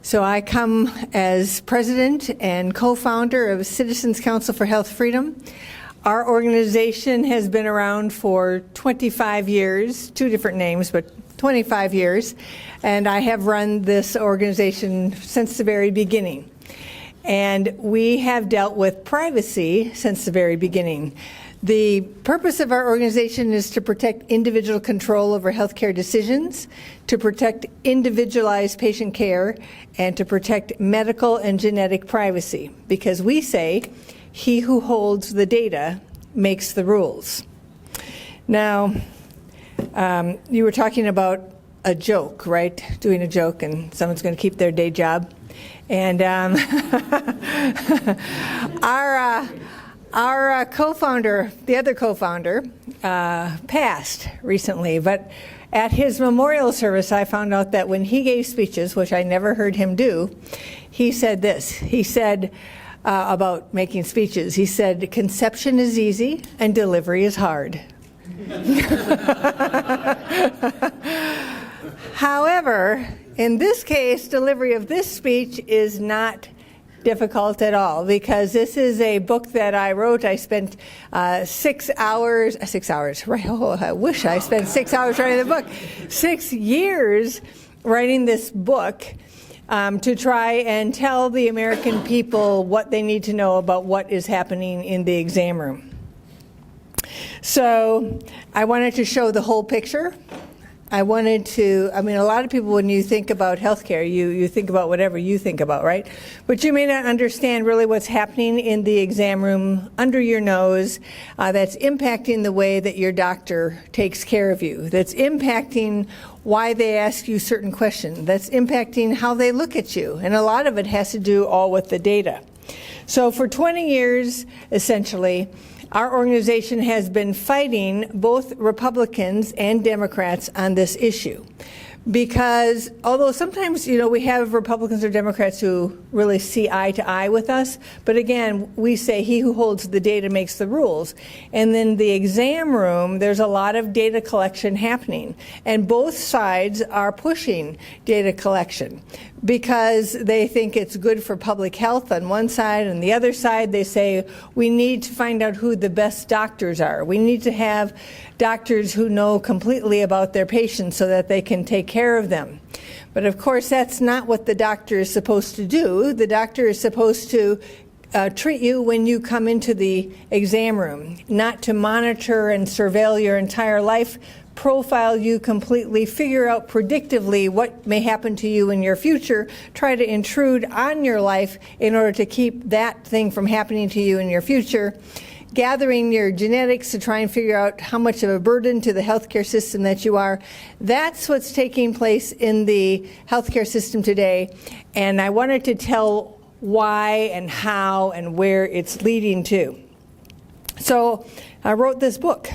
So I come as president and co-founder of Citizens Council for Health Freedom. Our organization has been around for 25 years, two different names, but 25 years, and I have run this organization since the very beginning. And we have dealt with privacy since the very beginning. The purpose of our organization is to protect individual control over healthcare decisions, to protect individualized patient care, and to protect medical and genetic privacy, because we say, he who holds the data makes the rules. Now, you were talking about a joke, right? Doing a joke and someone's going to keep their day job. And our co-founder, the other co-founder, passed recently, but at his memorial service I found out that when he gave speeches, which I never heard him do, he said this. He said about making speeches, he said, conception is easy and delivery is hard. However, in this case, delivery of this speech is not difficult at all, because this is a book that I wrote. I spent 6 hours, right? Oh, I wish I spent 6 hours writing the book. 6 years writing this book to try and tell the American people what they need to know about what is happening in the exam room. So I wanted to show the whole picture. I wanted to, I mean, a lot of people, when you think about healthcare, you think about whatever you think about, right? But you may not understand really what's happening in the exam room under your nose that's impacting the way that your doctor takes care of you, that's impacting why they ask you certain questions, that's impacting how they look at you. And a lot of it has to do all with the data. So for 20 years, essentially, our organization has been fighting both Republicans and Democrats on this issue. Because although sometimes, you know, we have Republicans or Democrats who really see eye to eye with us, but again, we say he who holds the data makes the rules. And then the exam room, there's a lot of data collection happening. And both sides are pushing data collection because they think it's good for public health on one side, and the other side they say we need to find out who the best doctors are. We need to have doctors who know completely about their patients so that they can take care of them. But of course that's not what the doctor is supposed to do. The doctor is supposed to treat you when you come into the exam room, not to monitor and surveil your entire life, profile you completely, figure out predictively what may happen to you in your future, try to intrude on your life in order to keep that thing from happening to you in your future, gathering your genetics to try and figure out how much of a burden to the healthcare system that you are. That's what's taking place in the healthcare system today, and I wanted to tell why and how and where it's leading to. So I wrote this book,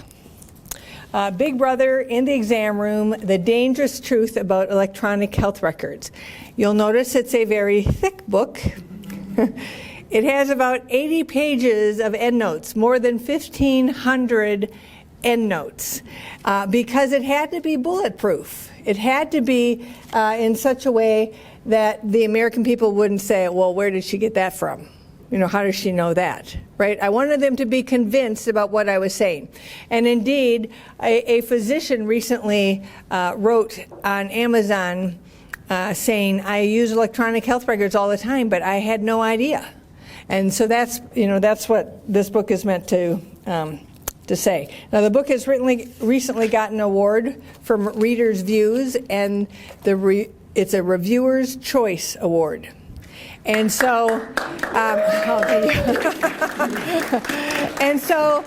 Big Brother in the Exam Room, The Dangerous Truth About Electronic Health Records. You'll notice it's a very thick book. It has about 80 pages of endnotes, more than 1,500 endnotes, because it had to be bulletproof. It had to be in such a way that the American people wouldn't say, well, where did she get that from? You know, how does she know that, right? I wanted them to be convinced about what I was saying. And indeed, a physician recently wrote on Amazon saying, I use electronic health records all the time, but I had no idea. And so that's, you know, that's what this book is meant to say. Now, the book has recently gotten an award from Reader's Views, and it's a Reviewer's Choice Award. And so, and so,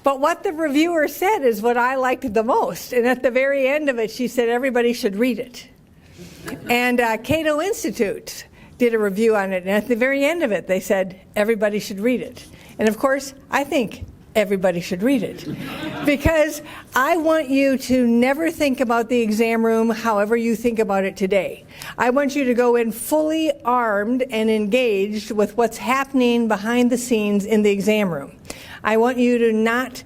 but what the reviewer said is what I liked the most. And at the very end of it, she said everybody should read it. And Cato Institute did a review on it, and at the very end of it, they said everybody should read it. And of course, I think everybody should read it, because I want you to never think about the exam room however you think about it today. I want you to go in fully armed and engaged with what's happening behind the scenes in the exam room. I want you to not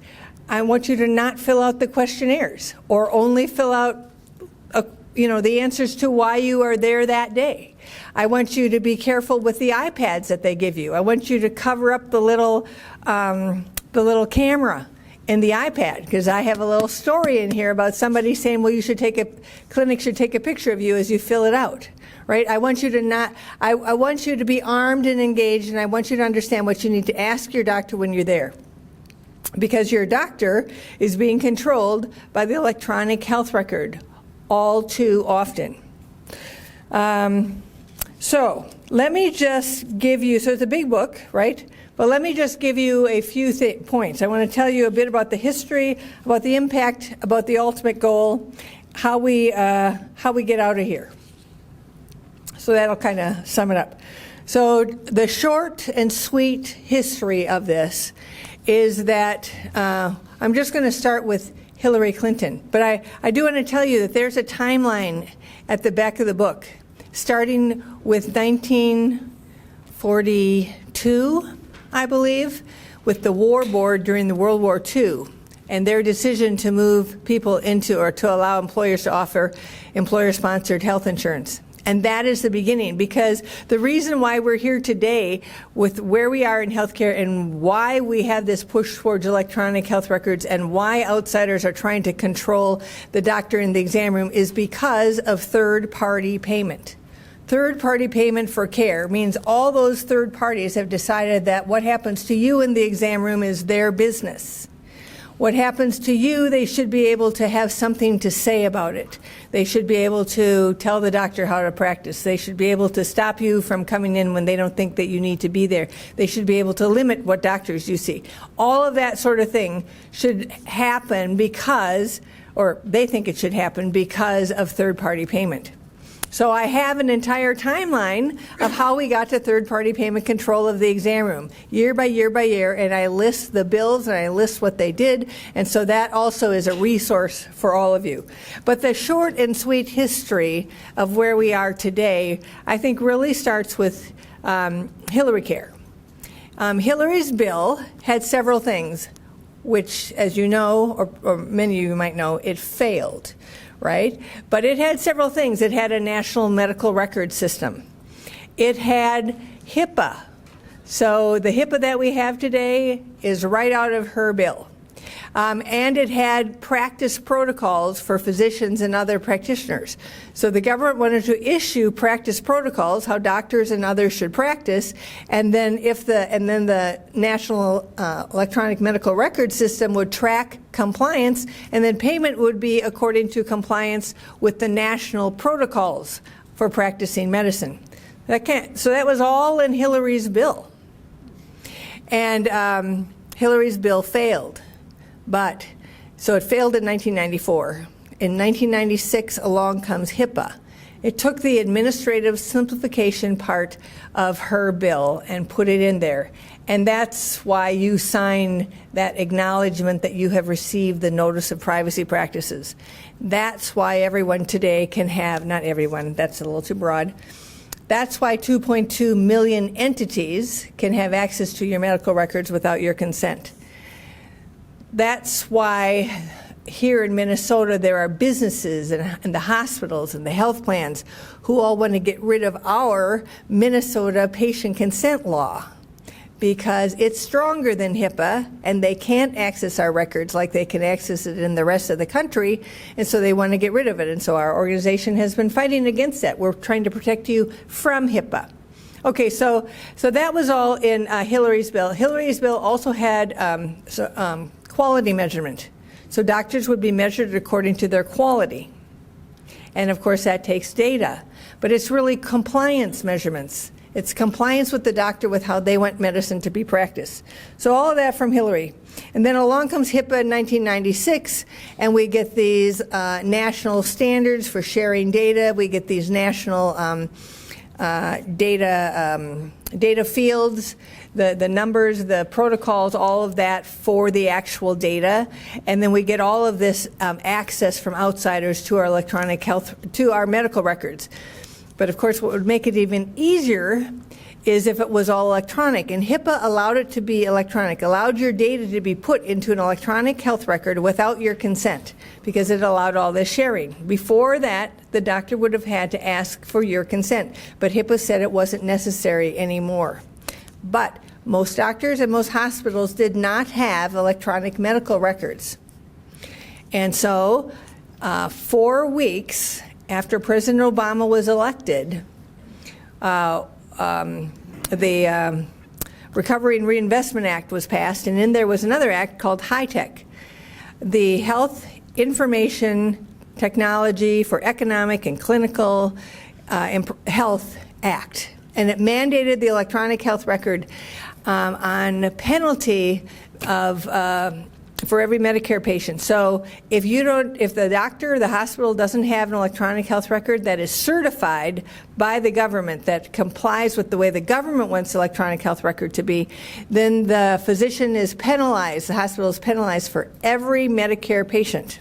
I want you to not fill out the questionnaires or only fill out the answers to why you are there that day. I want you to be careful with the iPads that they give you. I want you to cover up the little camera in the iPad, because I have a little story in here about somebody saying, well, clinic should take a picture of you as you fill it out, right? I want you to be armed and engaged, and I want you to understand what you need to ask your doctor when you're there, because your doctor is being controlled by the electronic health record all too often. So let me just give you, so it's a big book, right? But let me just give you a few points. I want to tell you a bit about the history, about the impact, about the ultimate goal, how we get out of here. So that'll kind of sum it up. So the short and sweet history of this is that I'm just going to start with Hillary Clinton. But I do want to tell you that there's a timeline at the back of the book, starting with 1942, I believe, with the War Board during the World War II, and their decision to move people into, or to allow employers to offer employer-sponsored health insurance. And that is the beginning, because the reason why we're here today with where we are in healthcare and why we have this push towards electronic health records and why outsiders are trying to control the doctor in the exam room is because of third-party payment. Third-party payment for care means all those third parties have decided that what happens to you in the exam room is their business. What happens to you, they should be able to have something to say about it. They should be able to tell the doctor how to practice. They should be able to stop you from coming in when they don't think that you need to be there. They should be able to limit what doctors you see. All of that sort of thing should happen because, or they think it should happen because of third-party payment. So I have an entire timeline of how we got to third-party payment control of the exam room, year by year by year, and I list the bills and I list what they did, and so that also is a resource for all of you. But the short and sweet history of where we are today, I think really starts with Hillary Care. Hillary's bill had several things, which, as you know, or many of you might know, it failed. Right? But it had several things. It had a national medical record system. It had HIPAA. So the HIPAA that we have today is right out of her bill. And it had practice protocols for physicians and other practitioners. So the government wanted to issue practice protocols, how doctors and others should practice, and then the National Electronic Medical Record System would track compliance, and then payment would be according to compliance with the national protocols for practicing medicine. So that was all in Hillary's bill. And Hillary's bill failed. So it failed in 1994. In 1996, along comes HIPAA. It took the administrative simplification part of her bill and put it in there. And that's why you sign that acknowledgement that you have received the notice of privacy practices. That's why everyone today can have, not everyone, that's a little too broad. That's why 2.2 million entities can have access to your medical records without your consent. That's why here in Minnesota there are businesses and the hospitals and the health plans who all want to get rid of our Minnesota patient consent law, because it's stronger than HIPAA and they can't access our records like they can access it in the rest of the country, and so they want to get rid of it. And so our organization has been fighting against that. We're trying to protect you from HIPAA. Okay, so that was all in Hillary's bill. Hillary's bill also had quality measurement. So doctors would be measured according to their quality. And of course that takes data. But it's really compliance measurements. It's compliance with the doctor with how they want medicine to be practiced. So all of that from Hillary. And then along comes HIPAA in 1996, and we get these national standards for sharing data. We get these national data fields, the numbers, the protocols, all of that for the actual data. And then we get all of this access from outsiders to our electronic health, to our medical records. But of course, what would make it even easier is if it was all electronic. And HIPAA allowed it to be electronic, allowed your data to be put into an electronic health record without your consent, because it allowed all this sharing. Before that, the doctor would have had to ask for your consent, but HIPAA said it wasn't necessary anymore. But most doctors and most hospitals did not have electronic medical records. And so 4 weeks after President Obama was elected, the Recovery and Reinvestment Act was passed, and in there was another act called HITECH, the Health Information Technology for Economic and Clinical Health Act. And it mandated the electronic health record on penalty of for every Medicare patient. So if the doctor or the hospital doesn't have an electronic health record that is certified by the government, that complies with the way the government wants the electronic health record to be, then the physician is penalized, the hospital is penalized for every Medicare patient.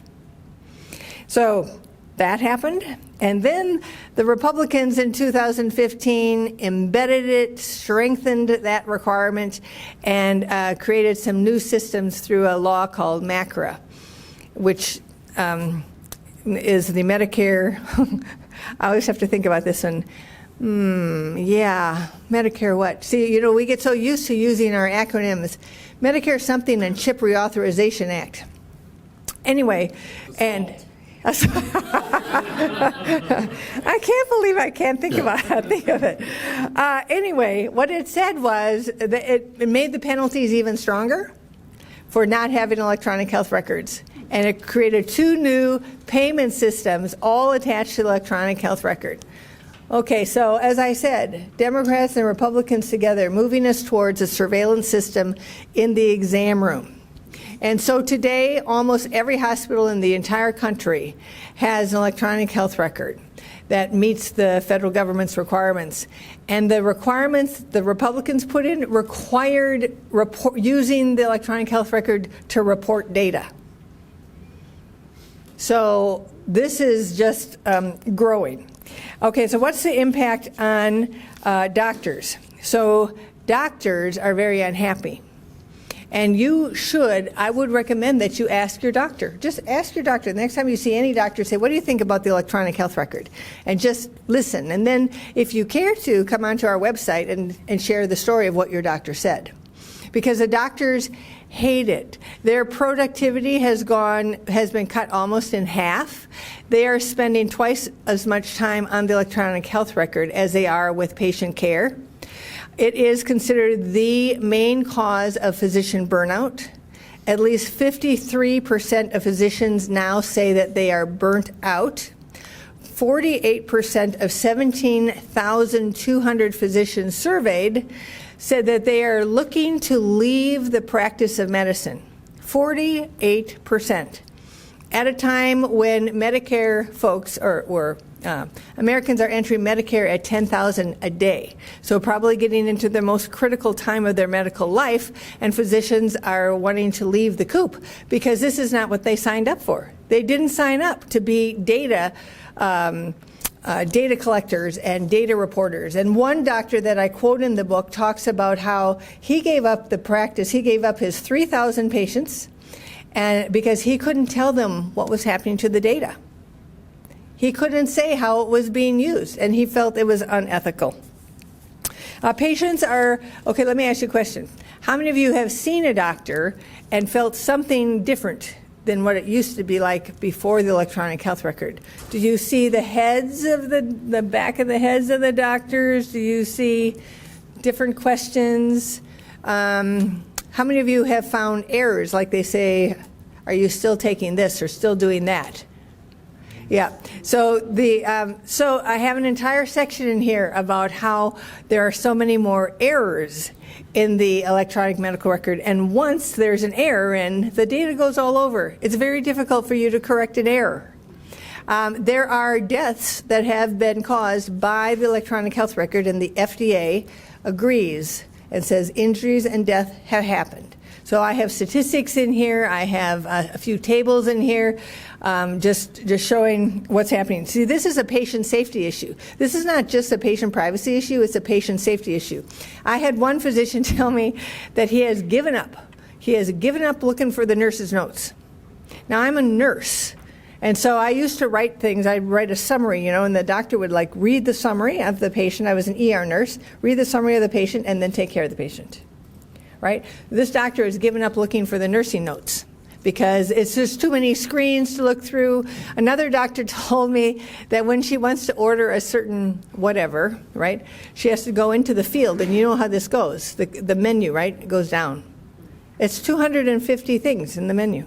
So that happened. And then the Republicans in 2015 embedded it, strengthened that requirement, and created some new systems through a law called MACRA, which is the Medicare. I always have to think about this one. Yeah, Medicare what? See, you know, we get so used to using our acronyms. Medicare something and Chip Reauthorization Act. Anyway, and I can't believe I can't think of it. Anyway, what it said was that it made the penalties even stronger for not having electronic health records. And it created 2 new payment systems all attached to the electronic health record. Okay, so as I said, Democrats and Republicans together moving us towards a surveillance system in the exam room. And so today, almost every hospital in the entire country has an electronic health record that meets the federal government's requirements. And the requirements the Republicans put in required using the electronic health record to report data. So this is just growing. Okay, so what's the impact on doctors? So doctors are very unhappy. And I would recommend that you ask your doctor. Just ask your doctor. The next time you see any doctor, say, what do you think about the electronic health record? And just listen. And then if you care to, come onto our website and share the story of what your doctor said. Because the doctors hate it. Their productivity has been cut almost in half. They are spending twice as much time on the electronic health record as they are with patient care. It is considered the main cause of physician burnout. At least 53% of physicians now say that they are burnt out. 48% of 17,200 physicians surveyed said that they are looking to leave the practice of medicine. 48%. At a time when Medicare folks or Americans are entering Medicare at $10,000 a day, so probably getting into the most critical time of their medical life, and physicians are wanting to leave the coop because this is not what they signed up for. They didn't sign up to be data collectors and data reporters. And one doctor that I quote in the book talks about how he gave up the practice. He gave up his 3,000 patients, and because he couldn't tell them what was happening to the data. He couldn't say how it was being used, and he felt it was unethical. Patients are, okay, let me ask you a question. How many of you have seen a doctor and felt something different than what it used to be like before the electronic health record? Do you see the heads of the back of the heads of the doctors? Do you see different questions? How many of you have found errors, like they say, are you still taking this or still doing that? Yeah, so so I have an entire section in here about how there are so many more errors in the electronic medical record, and once there's an error in, the data goes all over. It's very difficult for you to correct an error. There are deaths that have been caused by the electronic health record, and the FDA agrees and says injuries and death have happened. So I have statistics in here. I have a few tables in here, just showing what's happening. See, this is a patient safety issue. This is not just a patient privacy issue, it's a patient safety issue. I had one physician tell me that he has given up. He has given up looking for the nurse's notes. Now, I'm a nurse, and so I used to write things. I'd write a summary, and the doctor would read the summary of the patient. I was an ER nurse, read the summary of the patient, and then take care of the patient, right? This doctor has given up looking for the nursing notes because it's just too many screens to look through. Another doctor told me that when she wants to order a certain whatever, right, she has to go into the field, and you know how this goes. The menu, right, it goes down. It's 250 things in the menu.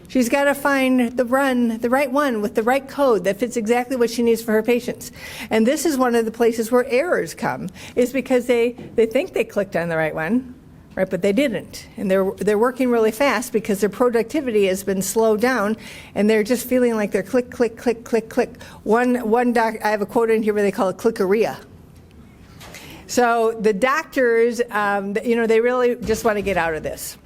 She's got to find the right one with the right code that fits exactly what she needs for her patients. And this is one of the places where errors come, is because they think they clicked on the right one, right, but they didn't. And they're working really fast because their productivity has been slowed down, and they're just feeling like they're click, click, click, click, click. I have a quote in here where they call it clickeria. So the doctors, they really just want to get out of this.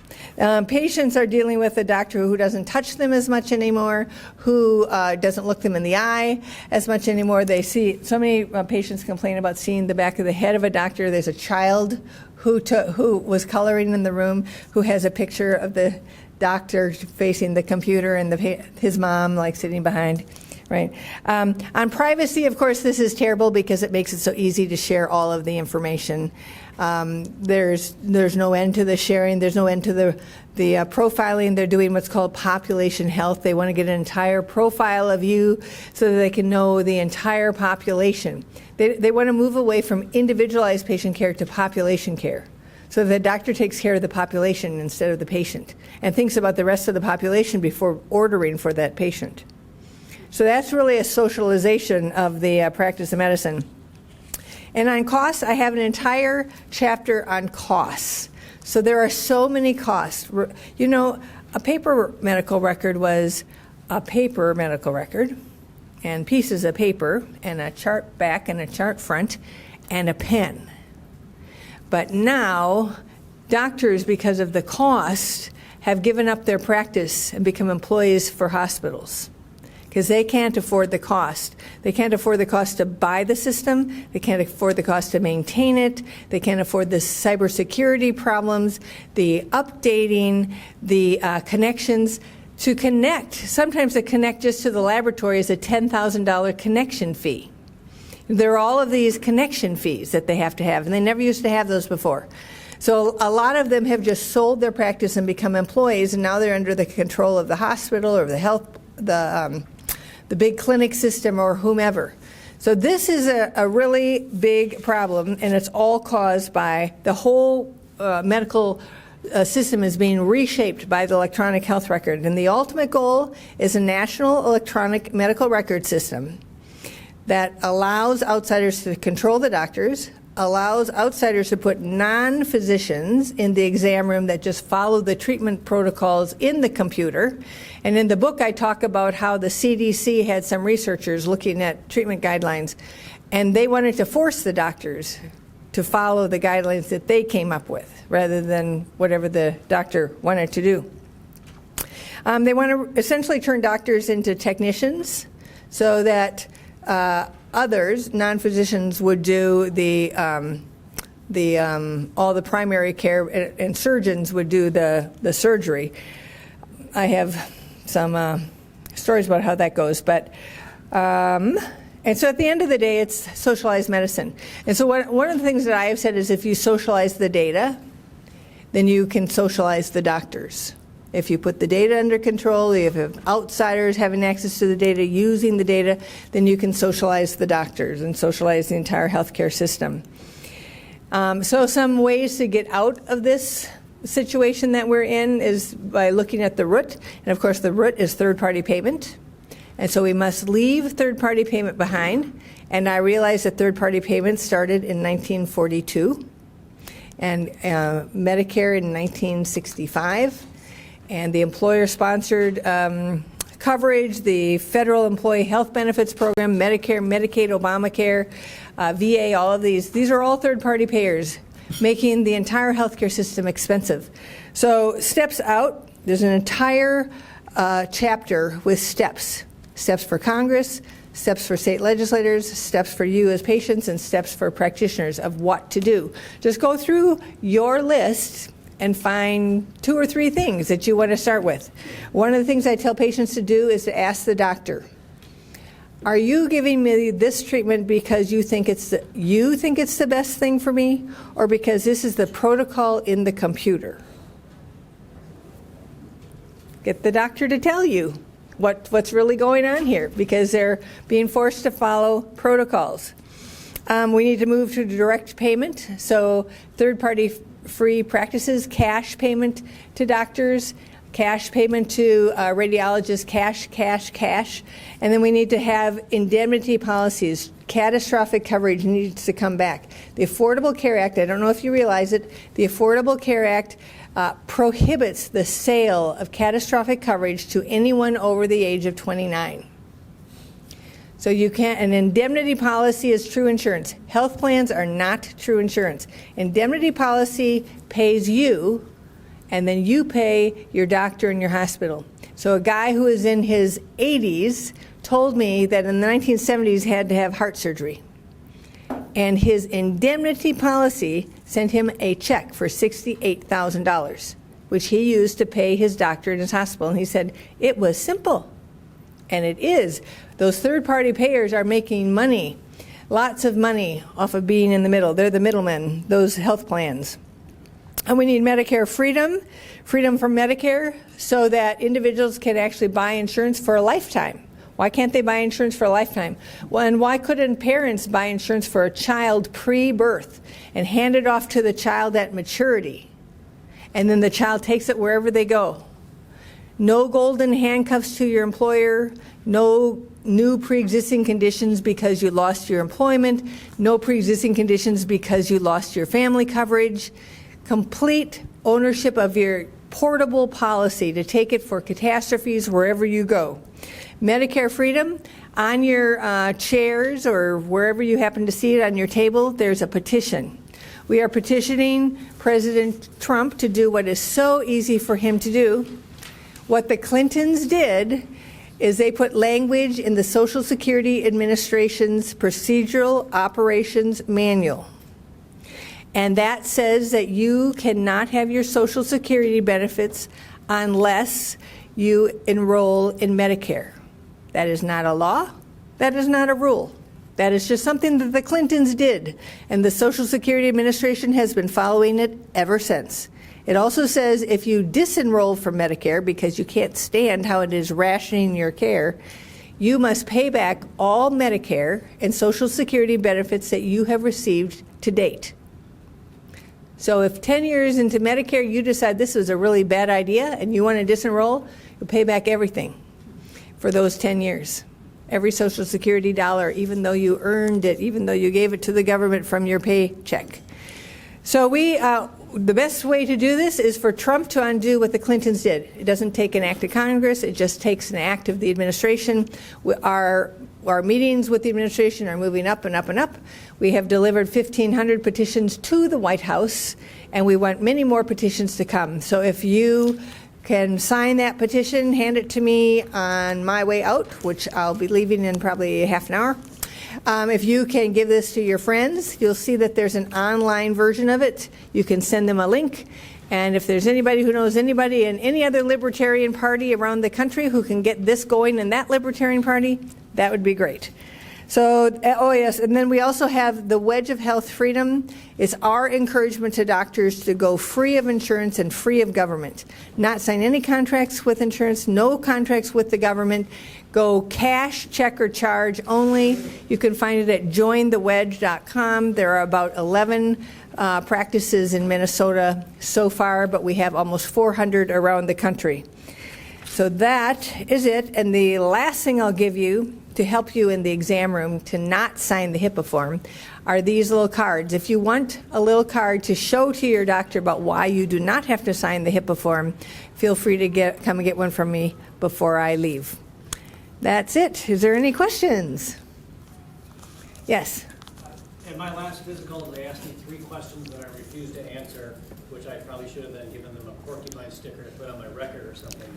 Patients are dealing with a doctor who doesn't touch them as much anymore, who doesn't look them in the eye as much anymore. They see, so many patients complain about seeing the back of the head of a doctor. There's a child who was coloring in the room who has a picture of the doctor facing the computer and his mom sitting behind. Right. On privacy, of course, this is terrible because it makes it so easy to share all of the information. There's no end to the sharing. There's no end to the profiling. They're doing what's called population health. They want to get an entire profile of you so that they can know the entire population. They want to move away from individualized patient care to population care. So the doctor takes care of the population instead of the patient and thinks about the rest of the population before ordering for that patient. So that's really a socialization of the practice of medicine. And on costs, I have an entire chapter on costs. So there are so many costs. A paper medical record was a paper medical record, and pieces of paper, and a chart back and a chart front, and a pen. But now, doctors, because of the cost, have given up their practice and become employees for hospitals, because they can't afford the cost. They can't afford the cost to buy the system. They can't afford the cost to maintain it. They can't afford the cybersecurity problems, the updating, the connections. To connect, sometimes to connect just to the laboratory is a $10,000 connection fee. There are all of these connection fees that they have to have, and they never used to have those before. So a lot of them have just sold their practice and become employees, and now they're under the control of the hospital or the big clinic system or whomever. So this is a really big problem, and it's all caused by the whole medical system is being reshaped by the electronic health record. And the ultimate goal is a national electronic medical record system that allows outsiders to control the doctors, allows outsiders to put non-physicians in the exam room that just follow the treatment protocols in the computer. And in the book, I talk about how the CDC had some researchers looking at treatment guidelines, and they wanted to force the doctors to follow the guidelines that they came up with, rather than whatever the doctor wanted to do. They want to essentially turn doctors into technicians so that others, non-physicians, would do all the primary care, and surgeons would do the surgery. I have some stories about how that goes, but and so at the end of the day, it's socialized medicine. And so one of the things that I have said is, if you socialize the data, then you can socialize the doctors. If you put the data under control, if you have outsiders having access to the data, using the data, then you can socialize the doctors and socialize the entire healthcare system. So some ways to get out of this situation that we're in is by looking at the root. And of course, the root is third-party payment. And so we must leave third-party payment behind. And I realize that third-party payment started in 1942 and Medicare in 1965. And the employer-sponsored coverage, the Federal Employee Health Benefits Program, Medicare, Medicaid, Obamacare, VA, all of these are all third-party payers. making the entire healthcare system expensive. So steps out, there's an entire chapter with steps. Steps for Congress, steps for state legislators, steps for you as patients, and steps for practitioners of what to do. Just go through your list and find 2 or 3 things that you want to start with. One of the things I tell patients to do is to ask the doctor, are you giving me this treatment because you think it's the best thing for me, or because this is the protocol in the computer? Get the doctor to tell you what's really going on here, because they're being forced to follow protocols. We need to move to direct payment, so third-party free practices, cash payment to doctors, cash payment to radiologists, cash. And then we need to have indemnity policies. Catastrophic coverage needs to come back. The Affordable Care Act, I don't know if you realize it, the Affordable Care Act prohibits the sale of catastrophic coverage to anyone over the age of 29. So you can't, an indemnity policy is true insurance. Health plans are not true insurance. Indemnity policy pays you, and then you pay your doctor and your hospital. So a guy who is in his 80s told me that in the 1970s he had to have heart surgery. And his indemnity policy sent him a check for $68,000, which he used to pay his doctor and his hospital. And he said, it was simple. And it is. Those third-party payers are making money, lots of money, off of being in the middle. They're the middlemen, those health plans. And we need Medicare freedom from Medicare, so that individuals can actually buy insurance for a lifetime. Why can't they buy insurance for a lifetime? Well, and why couldn't parents buy insurance for a child pre-birth and hand it off to the child at maturity? And then the child takes it wherever they go. No golden handcuffs to your employer, no new pre-existing conditions because you lost your employment, no pre-existing conditions because you lost your family coverage, complete ownership of your portable policy to take it for catastrophes wherever you go. Medicare freedom, on your chairs or wherever you happen to see it on your table, there's a petition. We are petitioning President Trump to do what is so easy for him to do. What the Clintons did is they put language in the Social Security Administration's Procedural Operations Manual. And that says that you cannot have your Social Security benefits unless you enroll in Medicare. That is not a law. That is not a rule. That is just something that the Clintons did. And the Social Security Administration has been following it ever since. It also says if you disenroll from Medicare because you can't stand how it is rationing your care, you must pay back all Medicare and Social Security benefits that you have received to date. So if 10 years into Medicare you decide this was a really bad idea and you want to disenroll, you'll pay back everything for those 10 years. Every Social Security dollar, even though you earned it, even though you gave it to the government from your paycheck. So the best way to do this is for Trump to undo what the Clintons did. It doesn't take an act of Congress, it just takes an act of the administration. Our meetings with the administration are moving up and up and up. We have delivered 1,500 petitions to the White House, and we want many more petitions to come. So if you can sign that petition, hand it to me on my way out, which I'll be leaving in probably half an hour. If you can give this to your friends, you'll see that there's an online version of it. You can send them a link. And if there's anybody who knows anybody in any other libertarian party around the country who can get this going in that libertarian party, that would be great. So, oh yes, and then we also have the Wedge of Health Freedom. It's our encouragement to doctors to go free of insurance and free of government. Not sign any contracts with insurance, no contracts with the government. Go cash, check, or charge only. You can find it at jointhewedge.com. There are about 11 practices in Minnesota so far, but we have almost 400 around the country. So that is it. And the last thing I'll give you to help you in the exam room to not sign the HIPAA form are these little cards. If you want a little card to show to your doctor about why you do not have to sign the HIPAA form, feel free to come and get one from me before I leave. That's it. Is there any questions? Yes? In my last physical, they asked me 3 questions that I refused to answer, which I probably should have then given them a porcupine sticker to put on my record or something.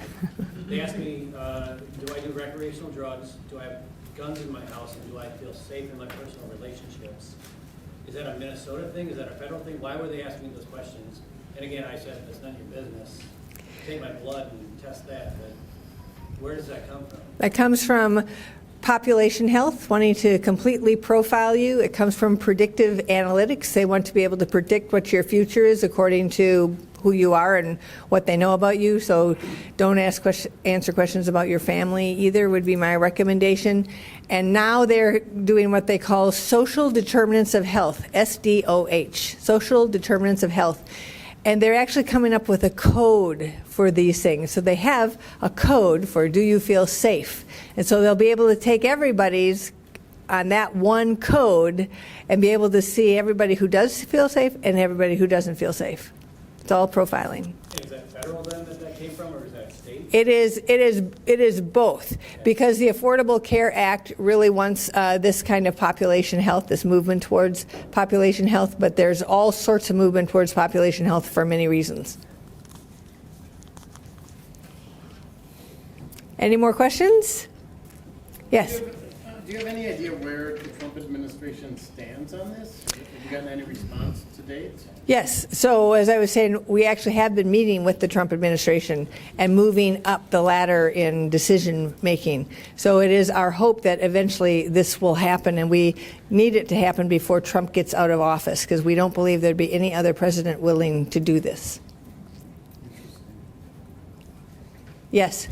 They asked me, do I do recreational drugs? Do I have guns in my house? And do I feel safe in my personal relationships? Is that a Minnesota thing? Is that a federal thing? Why were they asking me those questions? And again, I said, it's none of your business. Take my blood and test that. But where does that come from? That comes from population health, wanting to completely profile you. It comes from predictive analytics. They want to be able to predict what your future is according to who you are and what they know about you. So don't answer questions about your family either would be my recommendation. And now they're doing what they call social determinants of health, SDOH, social determinants of health. And they're actually coming up with a code for these things. So they have a code for do you feel safe? And so they'll be able to take everybody's on that one code and be able to see everybody who does feel safe and everybody who doesn't feel safe. It's all profiling. Is that federal then that came from, or is that state? It is both, because the Affordable Care Act really wants this kind of population health, this movement towards population health, but there's all sorts of movement towards population health for many reasons. Any more questions? Yes. Do you have any idea where the Trump administration stands on this? Have you gotten any response to date? Yes. So as I was saying, we actually have been meeting with the Trump administration and moving up the ladder in decision making. So it is our hope that eventually this will happen, and we need it to happen before Trump gets out of office, because we don't believe there'd be any other president willing to do this. Yes.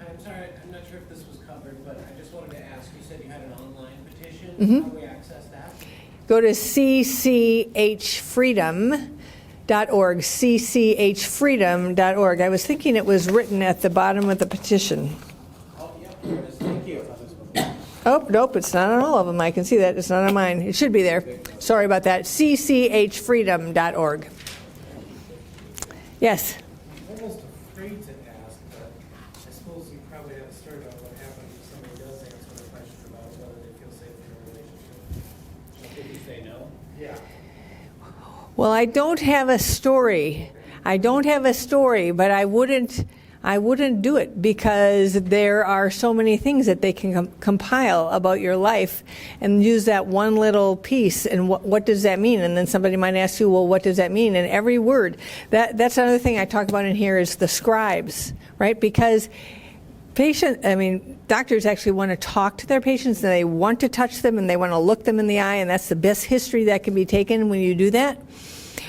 I'm sorry, I'm not sure if this was covered, but I just wanted to ask, you said you had an online petition. Mm-hmm. How do we access that? Go to cchfreedom.org, cchfreedom.org. I was thinking it was written at the bottom of the petition. Oh, yeah, here it is. Thank you. Oh, nope, it's not on all of them. I can see that. It's not on mine. It should be there. Sorry about that. cchfreedom.org. Yes? I'm almost afraid to ask, but I suppose you probably have a story about what happens if somebody does answer the question about whether they feel safe in a relationship. Did you say no? Yeah. Well, I don't have a story. But I wouldn't do it, because there are so many things that they can compile about your life and use that one little piece. And what does that mean? And then somebody might ask you, well, what does that mean? And every word, that's another thing I talk about in here is the scribes, right? Because doctors actually want to talk to their patients, and they want to touch them, and they want to look them in the eye, and that's the best history that can be taken when you do that.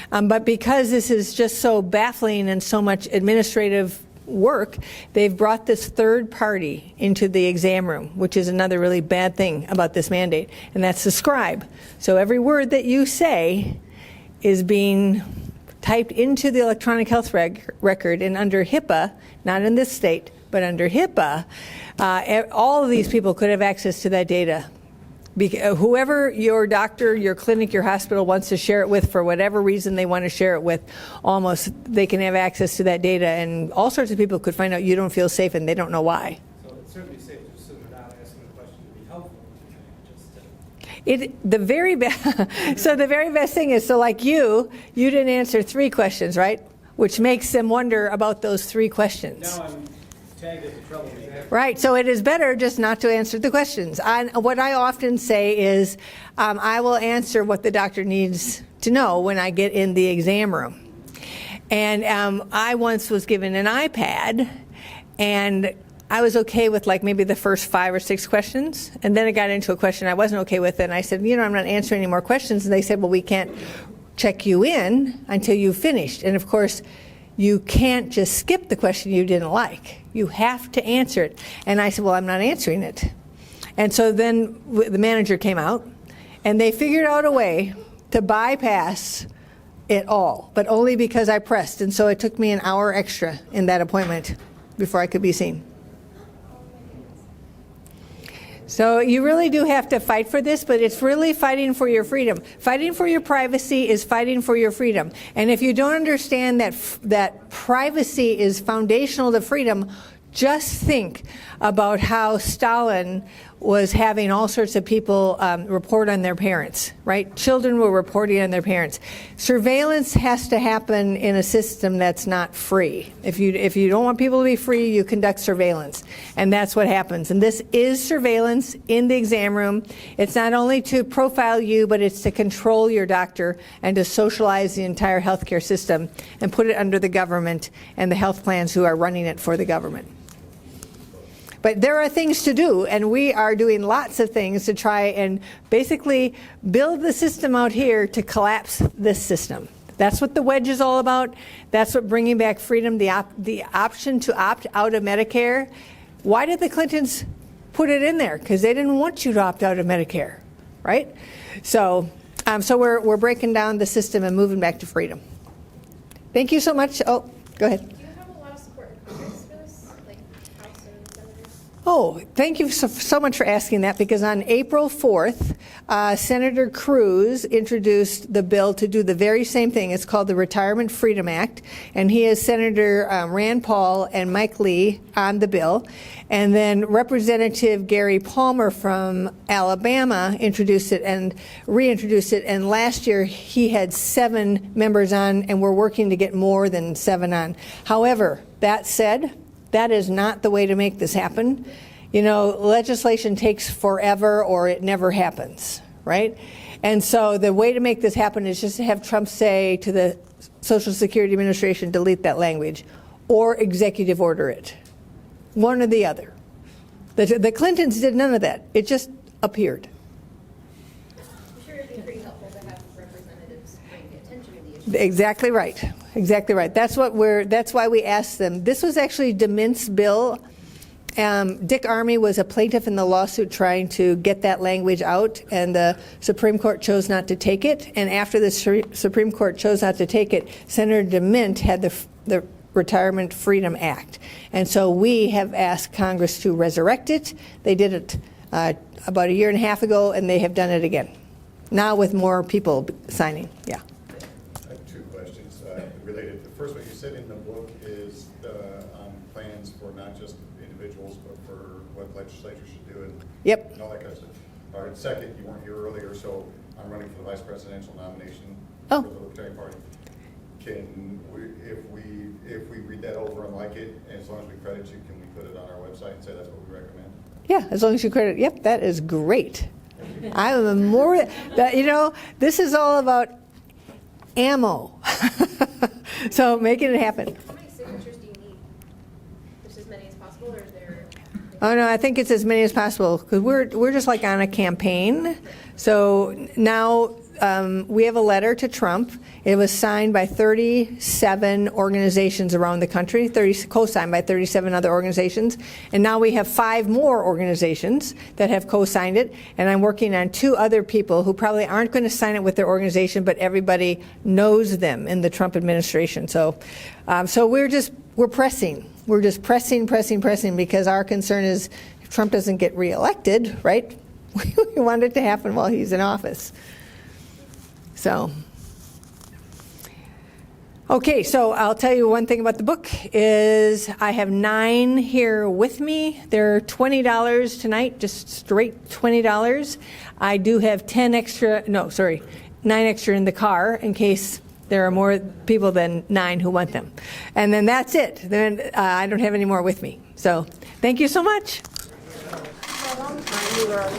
But because this is just so baffling and so much administrative work, they've brought this third party into the exam room, which is another really bad thing about this mandate, and that's the scribe. So every word that you say is being typed into the electronic health record, and under HIPAA, not in this state, but under HIPAA, all of these people could have access to that data. Whoever your doctor, your clinic, your hospital wants to share it with, for whatever reason they want to share it with, they can have access to that data, and all sorts of people could find out you don't feel safe and they don't know why. So it's certainly safe to assume they're not asking the question to be helpful. So the very best thing is, so like you didn't answer 3 questions, right? Which makes them wonder about those 3 questions. Now I'm tagged as a troublemaker. Right, so it is better just not to answer the questions. What I often say is, I will answer what the doctor needs to know when I get in the exam room. And I once was given an iPad, and I was okay with like maybe the first 5 or 6 questions, and then it got into a question I wasn't okay with, and I said, I'm not answering any more questions. And they said, well, we can't check you in until you've finished. And of course, you can't just skip the question you didn't like. You have to answer it. And I said, well, I'm not answering it. And so then the manager came out, and they figured out a way to bypass it all, but only because I pressed. And so it took me an hour extra in that appointment before I could be seen. So you really do have to fight for this, but it's really fighting for your freedom. Fighting for your privacy is fighting for your freedom. And if you don't understand that privacy is foundational to freedom, Just think about how Stalin was having all sorts of people report on their parents, right? Children were reporting on their parents. Surveillance has to happen in a system that's not free. If you don't want people to be free, you conduct surveillance. And that's what happens. And this is surveillance in the exam room. It's not only to profile you, but it's to control your doctor and to socialize the entire healthcare system and put it under the government and the health plans who are running it for the government. But there are things to do, and we are doing lots of things to try and basically build the system out here to collapse this system. That's what the wedge is all about. That's what bringing back freedom, the option to opt out of Medicare. Why did the Clintons put it in there? Because they didn't want you to opt out of Medicare, right? So we're breaking down the system and moving back to freedom. Thank you so much. Oh, go ahead. Do you have a lot of support in Congress for this, like House and Senators? Oh, thank you so much for asking that, because on April 4th, Senator Cruz introduced the bill to do the very same thing. It's called the Retirement Freedom Act, and he has Senator Rand Paul and Mike Lee on the bill. And then Representative Gary Palmer from Alabama introduced it and reintroduced it, and last year he had 7 members on, and we're working to get more than 7 on. However, that said, that is not the way to make this happen. You know, legislation takes forever or it never happens, right? And so the way to make this happen is just to have Trump say to the Social Security Administration, delete that language, or executive order it. One or the other. The Clintons did none of that. It just appeared. I'm sure it'd be pretty helpful to have representatives bring attention to the issue. Exactly right. Exactly right. That's why we asked them. This was actually DeMint's bill. Dick Armey was a plaintiff in the lawsuit trying to get that language out, and the Supreme Court chose not to take it. And after the Supreme Court chose not to take it, Senator DeMint had the Retirement Freedom Act. And so we have asked Congress to resurrect it. They did it about a year and a half ago, and they have done it again. Now with more people signing. Yeah. I have 2 questions related. The first one you said in the book is plans for not just individuals, but for what legislature should do and all that kind of stuff. All right. Second, you weren't here earlier, so I'm running for the vice presidential nomination for the Libertarian Party. Can we, if we read that over and like it, and as long as we credit you, can we put it on our website and say that's what we recommend? Yeah, as long as you credit. Yep, that is great. I am more that, you know, this is all about ammo. So making it happen. How many signatures do you need? Just as many as possible, or is there? Oh no, I think it's as many as possible, because we're just like on a campaign. So now we have a letter to Trump. It was signed by 37 organizations around the country, co-signed by 37 other organizations. And now we have 5 more organizations that have co-signed it. And I'm working on 2 other people who probably aren't going to sign it with their organization, but everybody knows them in the Trump administration. So we're pressing. We're just pressing, because our concern is if Trump doesn't get reelected, right? We want it to happen while he's in office. So, okay, so I'll tell you one thing about the book is I have 9 here with me. They're $20 tonight, just straight $20. I do have 9 extra in the car in case there are more people than 9 who want them. And then that's it. Then I don't have any more with me. So, thank you so much. For a long time, we were